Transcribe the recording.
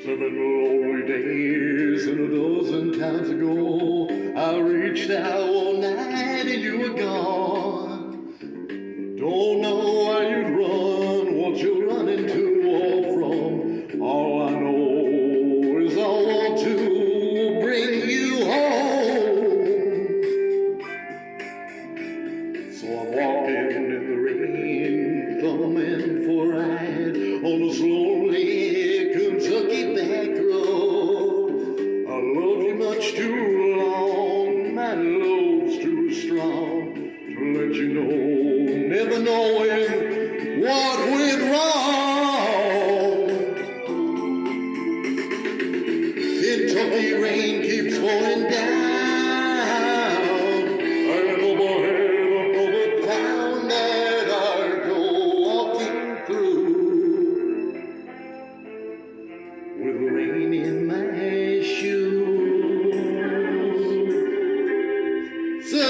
7 lonely days and a dozen times ago, I reached out one night and you were gone. Don't know why you'd run, what you're running to or from. All I know is I want to bring you home. So I'm walking in the rain, thumbing for a ride on this lonely Kentucky back road. I love you much too long, my love's too strong to let you know, never knowing what went wrong. Kentucky rain keeps falling down. And overhead another town that I go walking through, with rain in my shoes. So